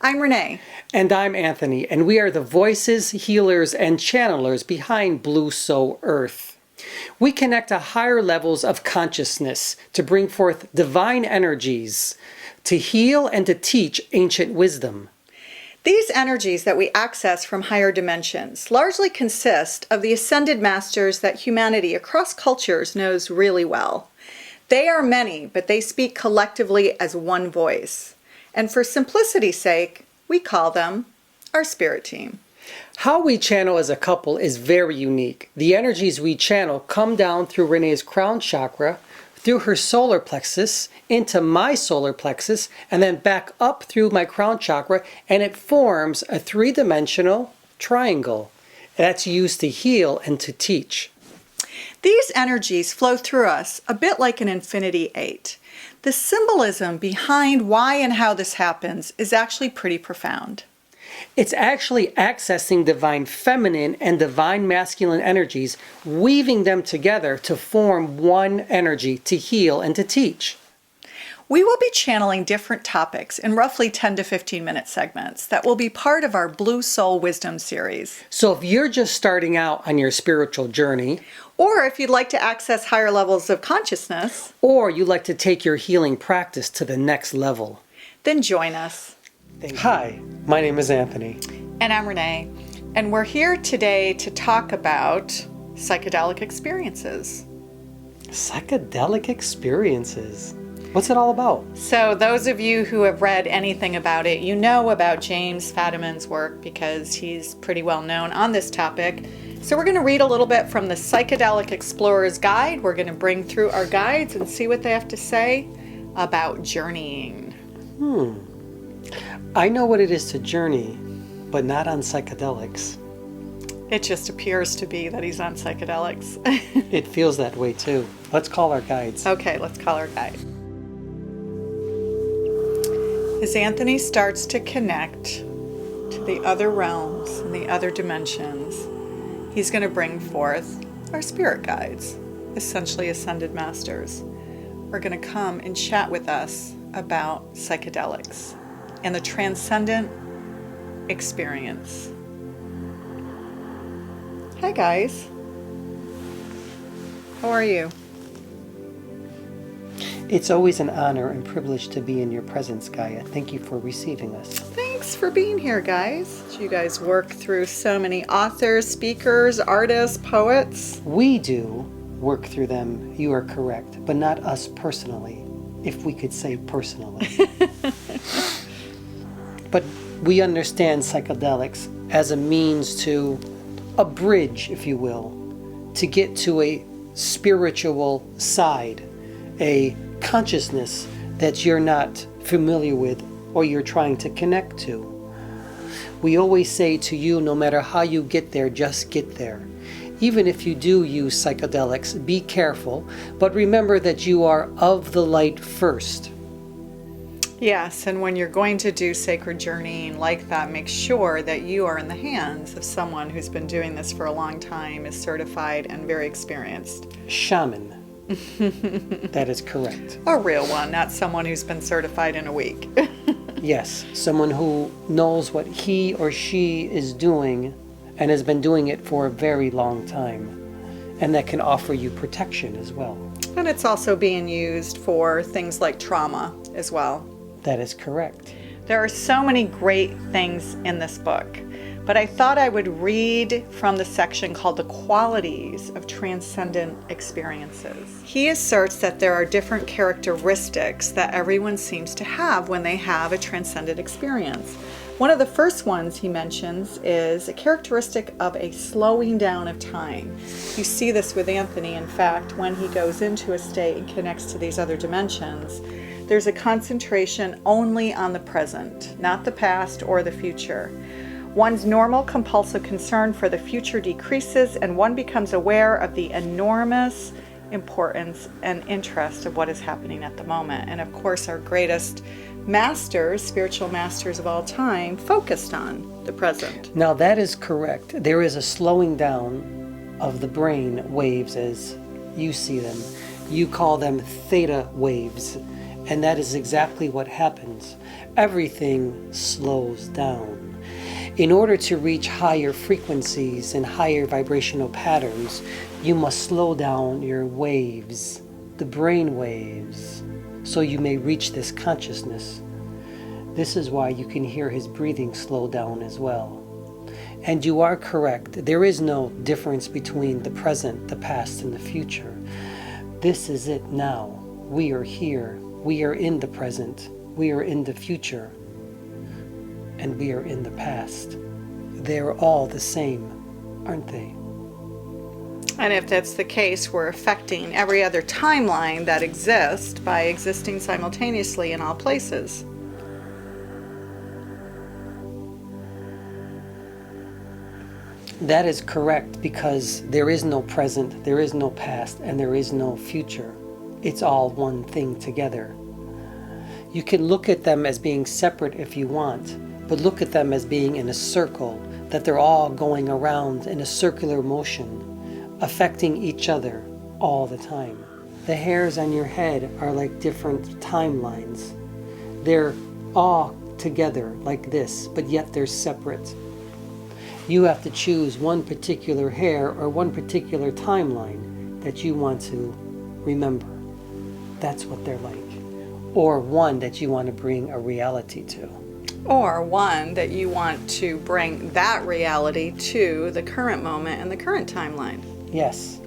I'm Renee. And I'm Anthony, and we are the voices, healers, and channelers behind Blue Soul Earth. We connect to higher levels of consciousness to bring forth divine energies, to heal and to teach ancient wisdom. These energies that we access from higher dimensions largely consist of the ascended masters that humanity across cultures knows really well. They are many, but they speak collectively as one voice. And for simplicity's sake, we call them our spirit team. How we channel as a couple is very unique. The energies we channel come down through Renee's crown chakra, through her solar plexus, into my solar plexus, and then back up through my crown chakra, and it forms a three-dimensional triangle that's used to heal and to teach. These energies flow through us a bit like an infinity 8. The symbolism behind why and how this happens is actually pretty profound. It's actually accessing divine feminine and divine masculine energies, weaving them together to form one energy to heal and to teach. We will be channeling different topics in roughly 10 to 15 minute segments that will be part of our Blue Soul Wisdom series. So if you're just starting out on your spiritual journey, or if you'd like to access higher levels of consciousness, or you'd like to take your healing practice to the next level, then join us. Hi, my name is Anthony. And I'm Renee. And we're here today to talk about psychedelic experiences. Psychedelic experiences. What's it all about? So those of you who have read anything about it, you know about James Fadiman's work because he's pretty well known on this topic. So we're going to read a little bit from the Psychedelic Explorer's Guide. We're going to bring through our guides and see what they have to say about journeying. I know what it is to journey, but not on psychedelics. It just appears to be that he's on psychedelics. It feels that way too. Let's call our guides. Okay, let's call our guide. As Anthony starts to connect to the other realms and the other dimensions, he's going to bring forth our spirit guides, essentially ascended masters. Are going to come and chat with us about psychedelics and the transcendent experience. Hi guys. How are you? It's always an honor and privilege to be in your presence, Gaia. Thank you for receiving us. Thanks for being here, guys. You guys work through so many authors, speakers, artists, poets. We do work through them, you are correct, but not us personally, if we could say personally. But we understand psychedelics as a means to, a bridge, if you will, to get to a spiritual side, a consciousness that you're not familiar with or you're trying to connect to. We always say to you, no matter how you get there, just get there. Even if you do use psychedelics, be careful, but remember that you are of the light first. Yes, and when you're going to do sacred journeying like that, make sure that you are in the hands of someone who's been doing this for a long time, is certified and very experienced. Shaman. That is correct. A real one, not someone who's been certified in a week. Yes, someone who knows what he or she is doing and has been doing it for a very long time, and that can offer you protection as well. And it's also being used for things like trauma as well. That is correct. There are so many great things in this book, but I thought I would read from the section called The Qualities of Transcendent Experiences. He asserts that there are different characteristics that everyone seems to have when they have a transcendent experience. One of the first ones he mentions is a characteristic of a slowing down of time. You see this with Anthony, in fact, when he goes into a state and connects to these other dimensions. There's a concentration only on the present, not the past or the future. One's normal compulsive concern for the future decreases, and one becomes aware of the enormous importance and interest of what is happening at the moment. And of course, our greatest masters, spiritual masters of all time, focused on the present. Now that is correct. There is a slowing down of the brain waves as you see them. You call them theta waves. And that is exactly what happens. Everything slows down. In order to reach higher frequencies and higher vibrational patterns, you must slow down your waves, the brain waves, so you may reach this consciousness. This is why you can hear his breathing slow down as well. And you are correct. There is no difference between the present, the past, and the future. This is it now. We are here. We are in the present. We are in the future. And we are in the past. They're all the same, aren't they? And if that's the case, we're affecting every other timeline that exists by existing simultaneously in all places. That is correct, because there is no present, there is no past, and there is no future. It's all one thing together. You can look at them as being separate if you want, but look at them as being in a circle, that they're all going around in a circular motion, affecting each other all the time. The hairs on your head are like different timelines. They're all together like this, but yet they're separate. You have to choose one particular hair or one particular timeline that you want to remember. That's what they're like. Or one that you want to bring a reality to. Or one that you want to bring that reality to the current moment and the current timeline. Yes.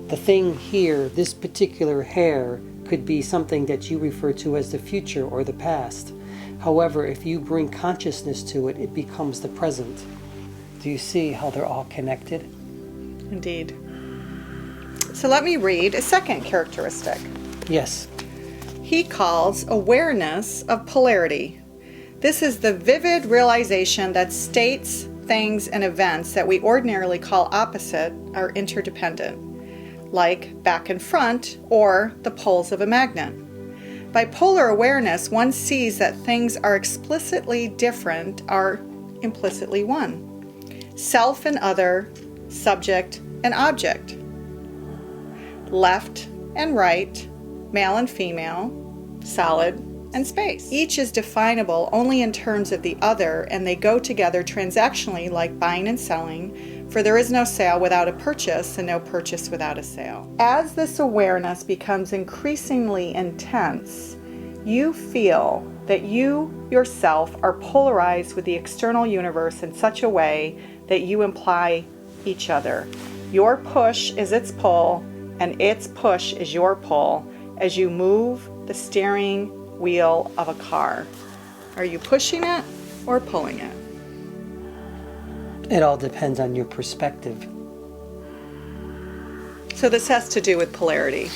The thing here, this particular hair, could be something that you refer to as the future or the past. However, if you bring consciousness to it, it becomes the present. Do you see how they're all connected? Indeed. So let me read a second characteristic. Yes. He calls awareness of polarity. This is the vivid realization that states, things, and events that we ordinarily call opposite are interdependent, like back and front or the poles of a magnet. By polar awareness, one sees that things are explicitly different, are implicitly one. Self and other, subject and object. Left and right, male and female, solid and space. Each is definable only in terms of the other, and they go together transactionally like buying and selling, for there is no sale without a purchase and no purchase without a sale. As this awareness becomes increasingly intense, you feel that you yourself are polarized with the external universe in such a way that you imply each other. Your push is its pull, and its push is your pull as you move the steering wheel of a car. Are you pushing it or pulling it? It all depends on your perspective. So this has to do with polarity.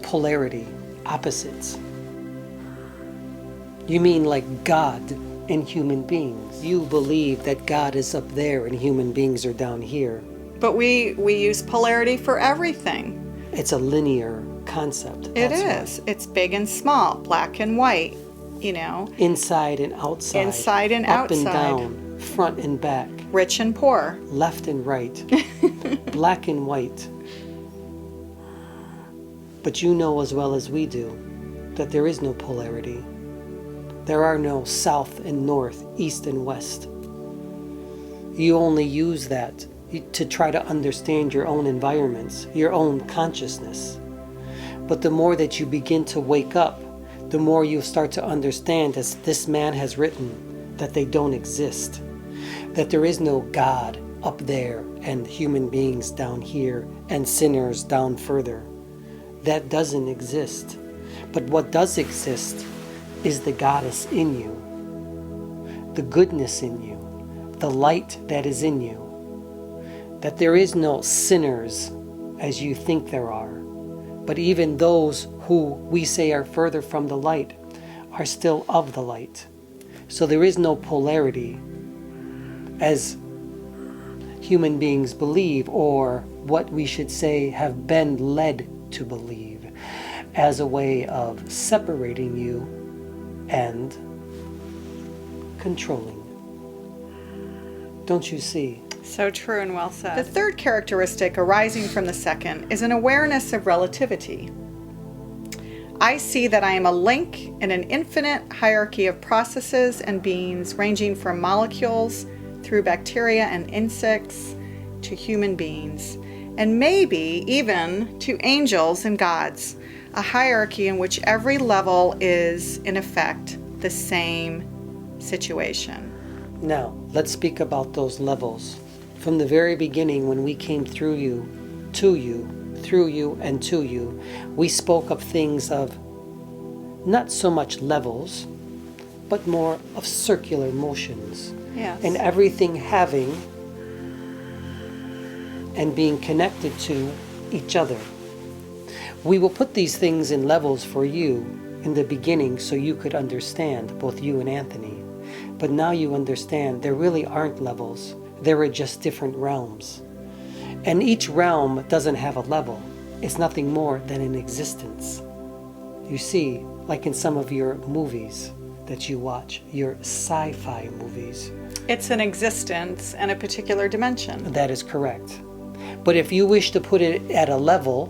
Polarity, opposites. You mean like God and human beings. You believe that God is up there and human beings are down here. But we use polarity for everything. It's a linear concept. It is. It's big and small, black and white, you know. Inside and outside. Inside and up outside. Up and down, front and back. Rich and poor. Left and right. Black and white. But you know as well as we do that there is no polarity. There are no south and north, east and west. You only use that to try to understand your own environments, your own consciousness. But the more that you begin to wake up, the more you start to understand, as this man has written, that they don't exist. That there is no God up there and human beings down here and sinners down further. That doesn't exist. But what does exist is the goddess in you, the goodness in you, the light that is in you. That there is no sinners as you think there are, but even those who we say are further from the light are still of the light. So there is no polarity as human beings believe, or what we should say have been led to believe, as a way of separating you and controlling. Don't you see? So true and well said. The third characteristic arising from the second is an awareness of relativity. I see that I am a link in an infinite hierarchy of processes and beings, ranging from molecules through bacteria and insects to human beings, and maybe even to angels and gods, a hierarchy in which every level is, in effect, the same situation. Now, let's speak about those levels. From the very beginning, when we came through you, to you, through you, and to you, we spoke of things of not so much levels, but more of circular motions. Yes. And everything having and being connected to each other. We will put these things in levels for you in the beginning so you could understand, both you and Anthony. But now you understand there really aren't levels. There are just different realms. And each realm doesn't have a level. It's nothing more than an existence. You see, like in some of your movies that you watch, your sci-fi movies. It's an existence and a particular dimension. That is correct. But if you wish to put it at a level,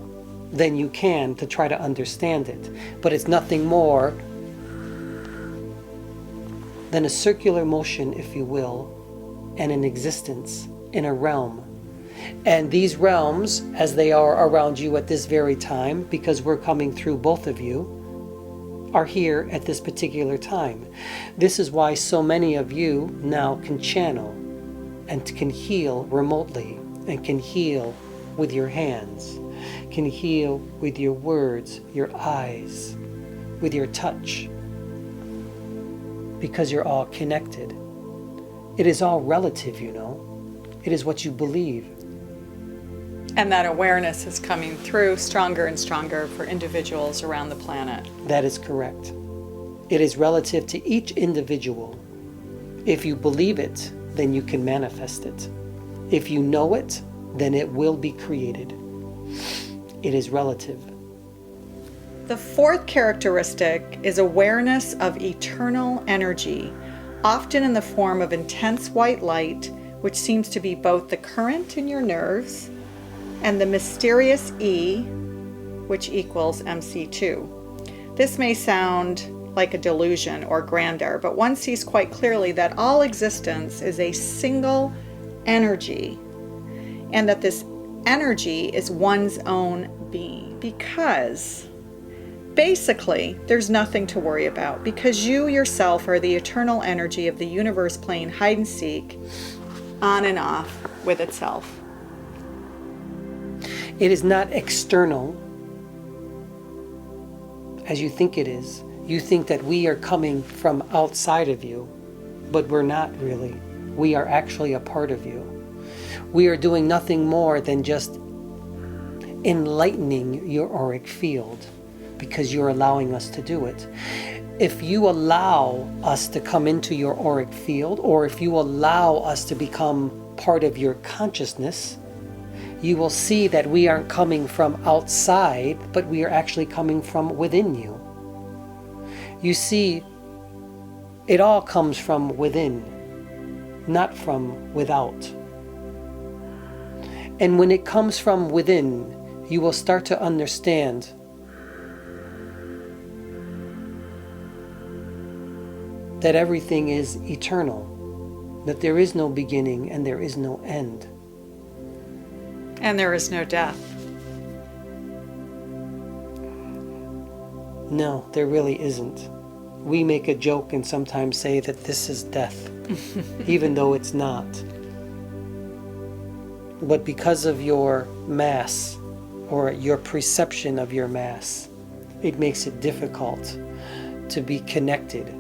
then you can, to try to understand it. But it's nothing more than a circular motion, if you will, and an existence in a realm. And these realms, as they are around you at this very time, because we're coming through both of you, are here at this particular time. This is why so many of you now can channel and can heal remotely, and can heal with your hands, can heal with your words, your eyes, with your touch, because you're all connected. It is all relative, you know. It is what you believe. And that awareness is coming through stronger and stronger for individuals around the planet. That is correct. It is relative to each individual. If you believe it, then you can manifest it. If you know it, then it will be created. It is relative. The fourth characteristic is awareness of eternal energy, often in the form of intense white light, which seems to be both the current in your nerves and the mysterious E, which equals MC2. This may sound like a delusion or grandeur, but one sees quite clearly that all existence is a single energy, and that this energy is one's own being. Because basically, there's nothing to worry about, because you yourself are the eternal energy of the universe playing hide and seek on and off with itself. It is not external as you think it is. You think that we are coming from outside of you, but we're not really. We are actually a part of you. We are doing nothing more than just enlightening your auric field, because you're allowing us to do it. If you allow us to come into your auric field, or if you allow us to become part of your consciousness, you will see that we aren't coming from outside, but we are actually coming from within you. You see, it all comes from within, not from without. And when it comes from within, you will start to understand that everything is eternal, that there is no beginning and there is no end. And there is no death. No, there really isn't. We make a joke and sometimes say that this is death, even though it's not. But because of your mass, or your perception of your mass, it makes it difficult to be connected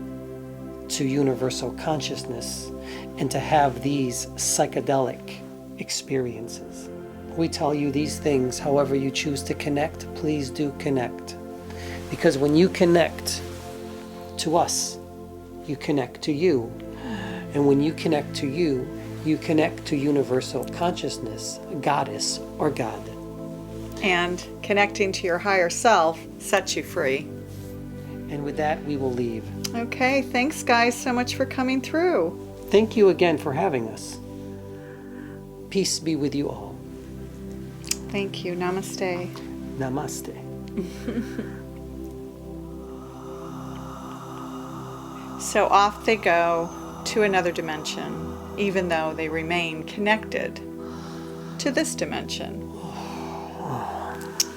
to universal consciousness and to have these psychedelic experiences. We tell you these things, however you choose to connect, please do connect. Because when you connect to us, you connect to you. And when you connect to you, you connect to universal consciousness, goddess or God. And connecting to your higher self sets you free. And with that, we will leave. Okay, thanks guys so much for coming through. Thank you again for having us. Peace be with you all. Thank you. Namaste. Namaste. So off they go to another dimension, even though they remain connected to this dimension.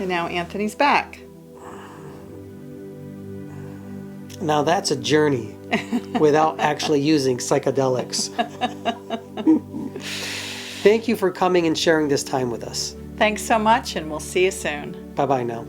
And now Anthony's back. Now that's a journey without actually using psychedelics. Thank you for coming and sharing this time with us. Thanks so much, and we'll see you soon. Bye-bye now.